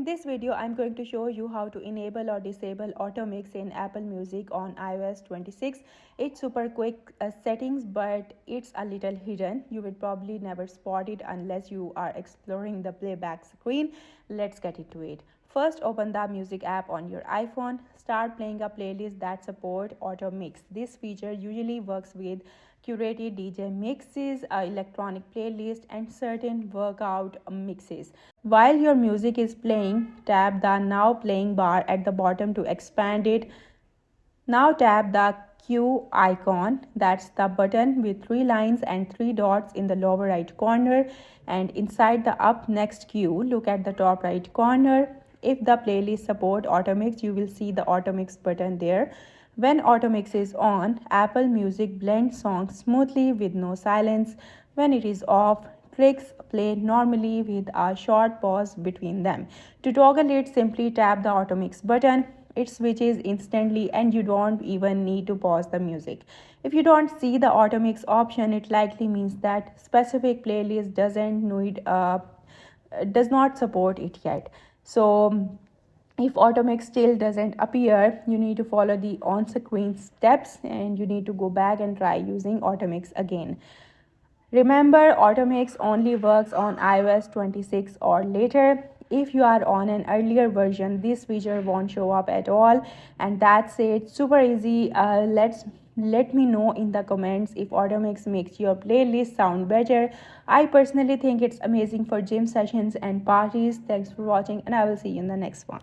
In this video, I'm going to show you how to enable or disable AutoMix in Apple Music on iOS 26. It's super quick settings, but it's a little hidden. You will probably never spot it unless you are exploring the playback screen. Let's get into it. First, open the music app on your iPhone. Start playing a playlist that supports AutoMix. This feature usually works with curated DJ mixes, electronic playlist, and certain workout mixes. While your music is playing, tap the Now Playing bar at the bottom to expand it. Now tap the Q icon, that's the button with 3 lines and 3 dots in the lower right corner, and inside the Up Next queue, look at the top right corner. If the playlist support AutoMix, you will see the AutoMix button there. When AutoMix is on, Apple Music blends songs smoothly with no silence. When it is off, tracks play normally with a short pause between them. To toggle it, simply tap the AutoMix button. It switches instantly and you don't even need to pause the music. If you don't see the AutoMix option, it likely means that specific playlist does not support it yet. So if AutoMix still doesn't appear, you need to follow the on-screen steps and you need to go back and try using AutoMix again. Remember, AutoMix only works on iOS 26 or later. If you are on an earlier version, this feature won't show up at all. And that's it. Super easy. Let me know in the comments if AutoMix makes your playlist sound better. I personally think it's amazing for gym sessions and parties. Thanks for watching, and I will see you in the next one.